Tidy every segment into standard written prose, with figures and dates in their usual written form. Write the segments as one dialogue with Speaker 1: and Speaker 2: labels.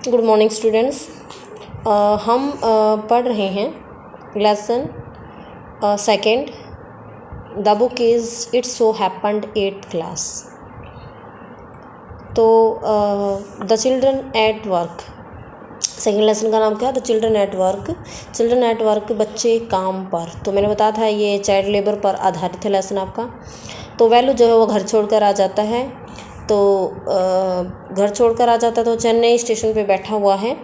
Speaker 1: Good morning students. हम पढ़ रहे हैं lesson second. The book is its so happened 8th class. तो the children at work, second lesson का नाम क्या है? The children at work. Children at work, बच्चे काम पर। तो मैंने बताया था ये चाइल्ड लेबर पर आधारित है लेसन आपका। तो वैल्यू जो है वो घर छोड़कर आ जाता है। तो घर छोड़कर आ जाता है तो चेन्नई स्टेशन पे बैठा हुआ है।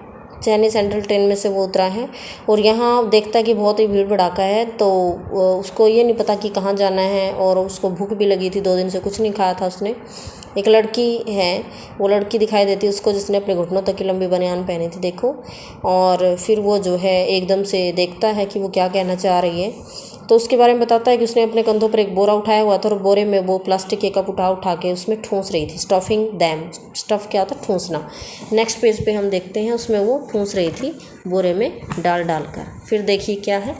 Speaker 1: चेन्नई सेंट्रल ट्रेन में से वो उतरा है और यहाँ देखता है कि बहुत ही भीड़ भड़ाका है। तो उसको ये नहीं पता कि कहाँ जाना है और उसको भूख भी लगी थी, 2 दिन से कुछ नहीं खाया था उसने। एक लड़की है, वो लड़की दिखाई देती है उसको जिसने अपने घुटनों तक की लंबी बनियान पहनी थी, देखो। और फिर वो जो है एकदम से देखता है कि वो क्या कहना चाह रही है। तो उसके बारे में बताता है कि उसने अपने कंधों पर एक बोरा उठाया हुआ था और बोरे में वो प्लास्टिक के कप उठा के उसमें ठूंस रही थी। स्टफिंग दैम, स्टफ़ क्या होता है? ठूंसना। नेक्स्ट पेज पे हम देखते हैं उसमें वो ठूंस रही थी बोरे में डाल कर। फिर देखिए क्या है।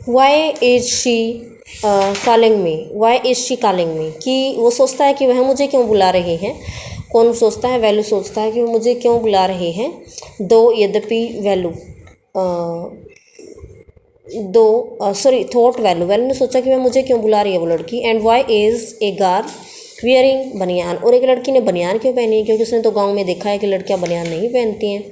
Speaker 1: Why is she calling me, why is she calling me, कि वो सोचता है कि वह मुझे क्यों बुला रहे हैं। कौन सोचता है? वैल्यू सोचता है कि वो मुझे क्यों बुला रहे हैं। दो, यद्यपि, वैल्यू थॉट वैल्यू ने सोचा कि वह मुझे क्यों बुला रही है वो लड़की। And why is a girl wearing बनियान, और एक लड़की ने बनियान क्यों पहनी है? क्योंकि उसने तो गांव में देखा है कि लड़कियां बनियान नहीं पहनती हैं।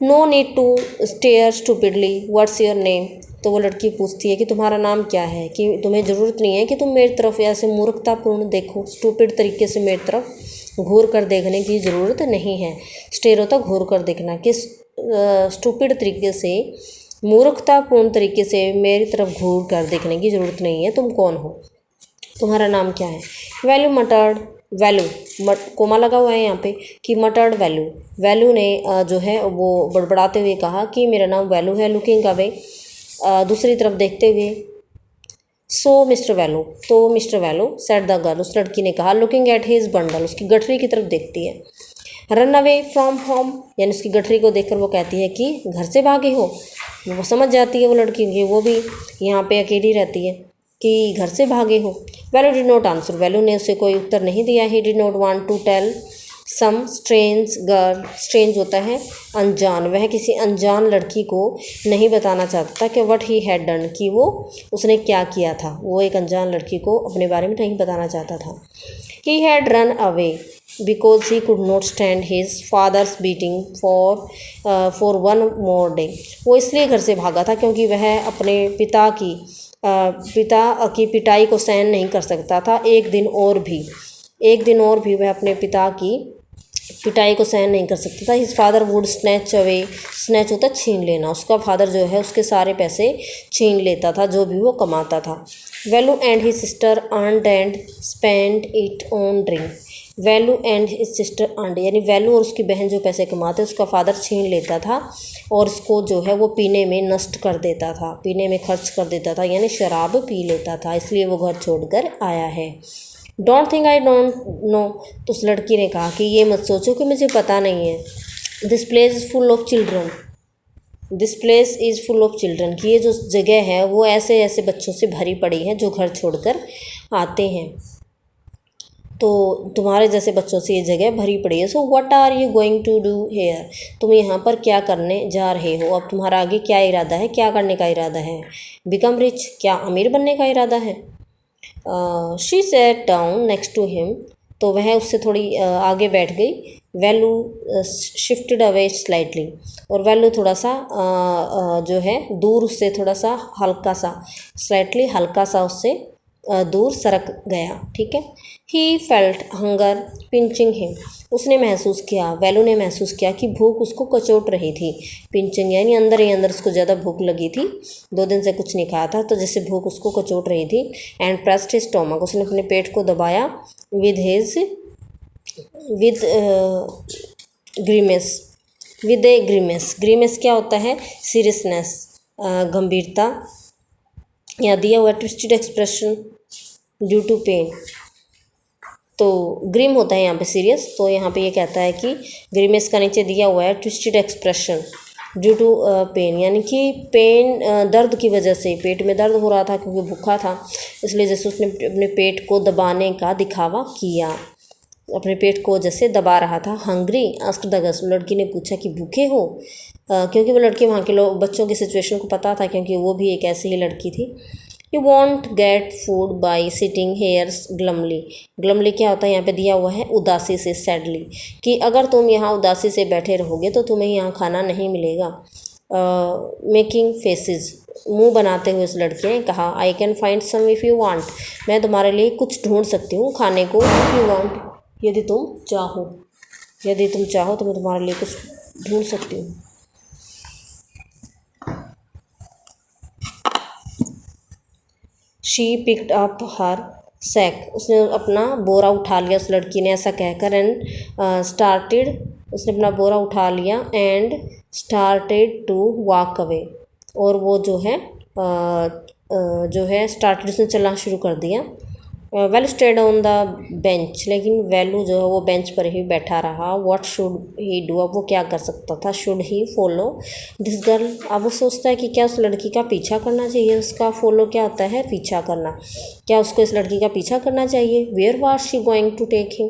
Speaker 1: No need to stare stupidly, what's your name, तो वो लड़की पूछती है कि तुम्हारा नाम क्या है, कि तुम्हें ज़रूरत नहीं है कि तुम मेरी तरफ ऐसे मूर्खतापूर्ण देखो, स्टूपिड तरीके से मेरी तरफ घूर कर देखने की ज़रूरत नहीं है। स्टेयर होता घूर कर देखना, कि स्टूपिड तरीके से, मूर्खतापूर्ण तरीके से मेरी तरफ घूर कर देखने की ज़रूरत नहीं है। तुम कौन हो? तुम्हारा नाम क्या है? वैल्यू मटर्ड, वैल्यू कोमा लगा हुआ है यहाँ पे कि मटर्ड वैल्यू ने जो है वो बड़बड़ाते हुए कहा कि मेरा नाम वैल्यू है। लुकिंग अवे, दूसरी तरफ देखते हुए। सो मिस्टर वैल्यू, तो mister value, said the girl, उस लड़की ने कहा। लुकिंग एट हिज बंडल, उसकी गठरी की तरफ देखती है। रन अवे फ्रॉम होम, यानी उसकी गठरी को देखकर वो कहती है कि घर से भागे हो। वो समझ जाती है वो लड़की कि वो भी यहाँ पे अकेली रहती है, कि घर से भागे हो। Velu did not answer, Velu ने उसे कोई उत्तर नहीं दिया। He did not want to tell some strange girl, strange होता है अनजान, वह किसी अनजान लड़की को नहीं बताना चाहता था कि व्हाट ही हैड डन, कि वो उसने क्या किया था। वो एक अनजान लड़की को अपने बारे में नहीं बताना चाहता था। He had run away because he could not stand his father's beating for one more day, वो इसलिए घर से भागा था क्योंकि वह अपने पिता की पिटाई को सहन नहीं कर सकता था। एक दिन और भी वह अपने पिता की पिटाई को सहन नहीं कर सकता था। His father would snatch away, snatch होता छीन लेना, उसका फादर जो है उसके सारे पैसे छीन लेता था जो भी वो कमाता था। Value and his sister earned and spend it on drink, value and his sister earned, यानी वैल्यू और उसकी बहन जो पैसे कमाते उसका फादर छीन लेता था और उसको जो है वो पीने में नष्ट कर देता था, पीने में खर्च कर देता था, यानी शराब पी लेता था, इसलिए वो घर छोड़कर आया है। Don't think I don't know, तो उस लड़की ने कहा कि ये मत सोचो कि मुझे पता नहीं है। This place is full of children, this place is full of children, कि ये जो जगह है वो ऐसे ऐसे बच्चों से भरी पड़ी है जो घर छोड़कर आते हैं। तो तुम्हारे जैसे बच्चों से ये जगह भरी पड़ी है। So what are you going to do here, तुम यहाँ पर क्या करने जा रहे हो? अब तुम्हारा आगे क्या इरादा है, क्या करने का इरादा है? बिकम रिच, क्या अमीर बनने का इरादा है? She sat down next to him, तो वह उससे थोड़ी आगे बैठ गई। वैल्यू शिफ्टेड अवे स्लाइटली, और वैल्यू थोड़ा सा जो है दूर उससे थोड़ा सा हल्का सा, स्लाइटली हल्का सा उससे दूर सरक गया, ठीक है। He felt hunger pinching him, उसने महसूस किया, वैल्यू ने महसूस किया कि भूख उसको कचोट रही थी। पिंचिंग यानी अंदर ही अंदर उसको ज़्यादा भूख लगी थी, 2 दिन से कुछ नहीं खाया था, तो जैसे भूख उसको कचोट रही थी। एंड प्रेस्ड हिज स्टोमक, उसने अपने पेट को दबाया। विद ग्रीमेस, विद ए ग्रीमेस, ग्रीमेस क्या होता है? सीरियसनेस, गंभीरता, या दिया हुआ twisted expression due to pain, तो ग्रीम होता है यहाँ पे सीरियस, तो यहाँ पे ये कहता है कि ग्रीमेस का नीचे दिया हुआ है twisted expression due to pain, यानी कि पेन, दर्द की वजह से, पेट में दर्द हो रहा था क्योंकि भूखा था, इसलिए जैसे उसने अपने पेट को दबाने का दिखावा किया। अपने पेट को जैसे दबा रहा था। हंग्री आस्क्ड द गर्ल्स, लड़की ने पूछा कि भूखे हो, क्योंकि वो लड़के वहाँ के लोग बच्चों की सिचुएशन को पता था, क्योंकि वो भी एक ऐसी ही लड़की थी। You won't get food by sitting here's glumly. Glumly क्या होता है यहाँ पे दिया हुआ है, उदासी से, सैडली, कि अगर तुम यहाँ उदासी से बैठे रहोगे तो तुम्हें यहाँ खाना नहीं मिलेगा। मेकिंग फेसेस, मुंह बनाते हुए उस लड़के ने कहा, I can find some if you want, मैं तुम्हारे लिए कुछ ढूंढ सकती हूँ खाने को, इफ़ यू वांट, यदि तुम चाहो, यदि तुम चाहो तो मैं तुम्हारे लिए कुछ ढूंढ सकती हूँ। She picked up her sack, उसने अपना बोरा उठा लिया उस लड़की ने, ऐसा कहकर, एंड स्टार्टेड, उसने अपना बोरा उठा लिया, and started to walk away, और वो जो है स्टार्टेड, उसने चलना शुरू कर दिया। वेलू स्टेड ऑन द बेंच, लेकिन वेलू जो है वो बेंच पर ही बैठा रहा। व्हाट शुड ही डू, अब वो क्या कर सकता था। Should he follow this girl, अब वो सोचता है कि क्या उस लड़की का पीछा करना चाहिए। उसका फॉलो क्या होता है, पीछा करना, क्या उसको इस लड़की का पीछा करना चाहिए। Where was she going to take him,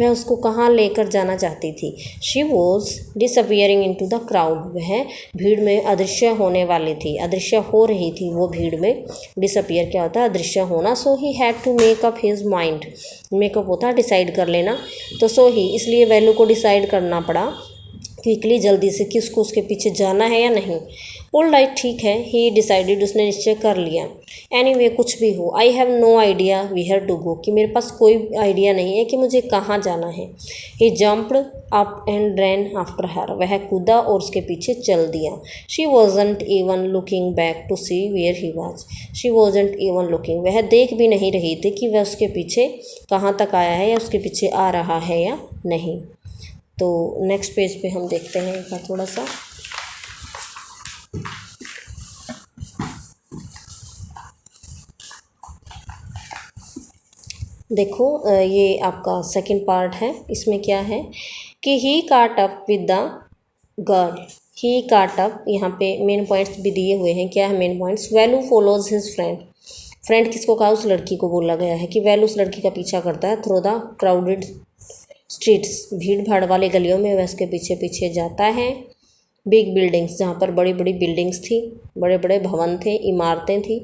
Speaker 1: वह उसको कहाँ लेकर जाना चाहती थी। She was disappearing into the crowd, वह भीड़ में अदृश्य होने वाली थी, अदृश्य हो रही थी वो भीड़ में। डिसअपियर क्या होता है, अदृश्य होना। So he had to make up his mind, make up होता है डिसाइड कर लेना, तो सो ही, इसलिए वैल्यू को डिसाइड करना पड़ा क्विकली, जल्दी से, कि उसको उसके पीछे जाना है या नहीं। ऑल राइट, ठीक है, ही डिसाइडेड, उसने निश्चय कर लिया। एनीवे, कुछ भी हो, I have no idea where to go, कि मेरे पास कोई आइडिया नहीं है कि मुझे कहाँ जाना है। He jumped up and ran after her, वह कूदा और उसके पीछे चल दिया। She wasn't even looking back to see where he was, she wasn't even looking, वह देख भी नहीं रही थी कि वह उसके पीछे कहाँ तक आया है या उसके पीछे आ रहा है या नहीं। तो नेक्स्ट पेज पे हम देखते हैं इसका थोड़ा सा। देखो, ये आपका सेकंड पार्ट है। इसमें क्या है कि ही caught up with the girl, he caught up, यहाँ पे मेन पॉइंट्स भी दिए हुए हैं। क्या है main points, value follows his friend, friend किसको कहा, उस लड़की को बोला गया है कि वैल्यू उस लड़की का पीछा करता है। थ्रू द क्राउडेड स्ट्रीट्स, भीड़ भाड़ वाले गलियों में वह उसके पीछे पीछे जाता है। बिग बिल्डिंग्स, जहाँ पर बड़ी बड़ी बिल्डिंग्स थी, बड़े बड़े भवन थे, इमारतें थी।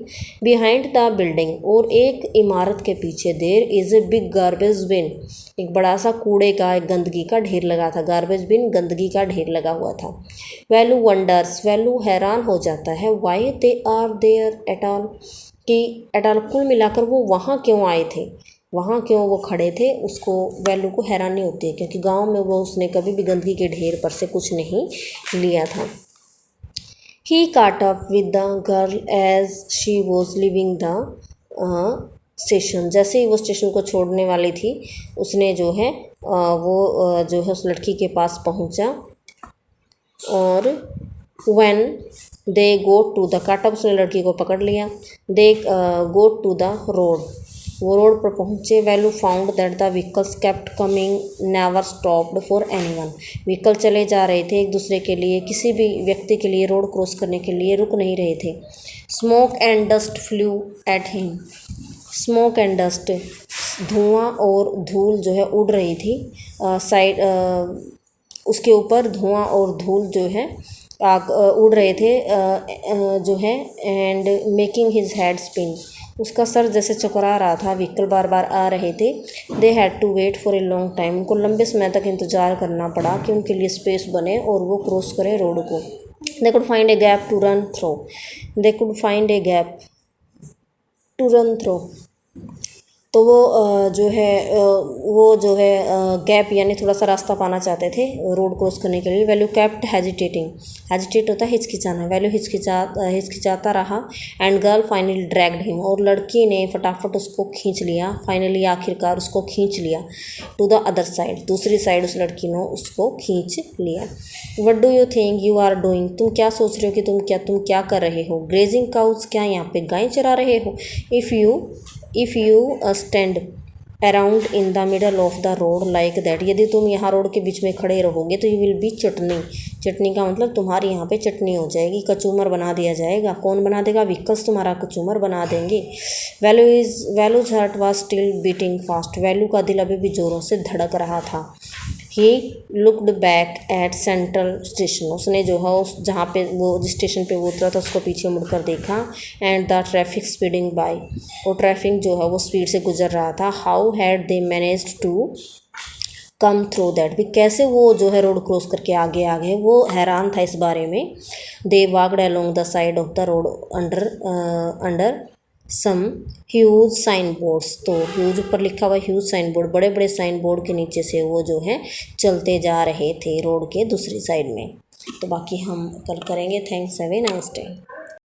Speaker 1: बिहाइंड द बिल्डिंग, और एक इमारत के पीछे, there is a big garbage bin, एक बड़ा सा कूड़े का, एक गंदगी का ढेर लगा था। गार्बेज बिन, गंदगी का ढेर लगा हुआ था। वैल्यू वंडर्स, वैल्यू हैरान हो जाता है। Why they are there at all, कि एट ऑल, कुल मिलाकर वो वहाँ क्यों आए थे, वहाँ क्यों वो खड़े थे, उसको वैल्यू को हैरानी होती है, क्योंकि गांव में वो उसने कभी भी गंदगी के ढेर पर से कुछ नहीं लिया था। He caught up with the girl as she was leaving the station, जैसे ही वो स्टेशन को छोड़ने वाली थी, उसने जो है जो है उस लड़की के पास पहुंचा। और when they go to the, caught up, उसने लड़की को पकड़ लिया। They go to the road, वो रोड पर पहुँचे। Velu found that the vehicles kept coming, never stopped for anyone, vehicle चले जा रहे थे एक दूसरे के लिए, किसी भी व्यक्ति के लिए रोड क्रॉस करने के लिए रुक नहीं रहे थे। Smoke and dust flu at him, smoke and dust, धुआं और धूल जो है उड़ रही थी। साइड उसके ऊपर धुआं और धूल जो है उड़ रहे थे जो है। And making his head spin, उसका सर जैसे चकरा रहा था, व्हीकल बार बार आ रहे थे। They had to wait for a long time, उनको लंबे समय तक इंतज़ार करना पड़ा कि उनके लिए स्पेस बने और वो क्रॉस करें रोड को। They could find a gap to run through, they could find a gap to run through, तो वो जो है गैप यानी थोड़ा सा रास्ता पाना चाहते थे रोड क्रॉस करने के लिए। वैल्यू केप्ट हेजिटेटिंग, हेजिटेट होता है हिचकिचाना, वैल्यू हिचकिचाता रहा। And girl finally dragged him, और लड़की ने फटाफट उसको खींच लिया, फाइनली आखिरकार उसको खींच लिया। टू द अदर साइड, दूसरी साइड उस लड़की ने उसको खींच लिया। What do you think you are doing, तुम क्या सोच रहे हो कि तुम क्या कर रहे हो। ग्रेजिंग काउज, क्या यहाँ पे गाय चरा रहे हो। If you stand around in the middle of the road like that. यदि तुम यहाँ रोड के बीच में खड़े रहोगे तो यू विल बी चटनी। चटनी का मतलब तुम्हारी यहाँ पे चटनी हो जाएगी, कचूमर बना दिया जाएगा। कौन बना देगा? व्हीकल्स तुम्हारा कचूमर बना देंगे। Valli's heart was still beating fast. Valli का दिल अभी भी जोरों से धड़क रहा था। He looked back at central station. उसने जो है उस जहाँ पे वो जिस स्टेशन पे वो उतरा था उसको पीछे मुड़कर देखा। And the traffic speeding by. वो ट्रैफिक जो है वो स्पीड से गुजर रहा था। How had they managed to come through that. भी कैसे वो जो है रोड क्रॉस करके आगे आ गए, वो हैरान था इस बारे में। They walked along the side of the road under some huge sign boards. तो ह्यूज ऊपर लिखा हुआ ह्यूज साइन बोर्ड, बड़े बड़े साइन बोर्ड के नीचे से वो जो है चलते जा रहे थे रोड के दूसरी साइड में। तो बाकी हम कल करेंगे। Thanks, have a nice day.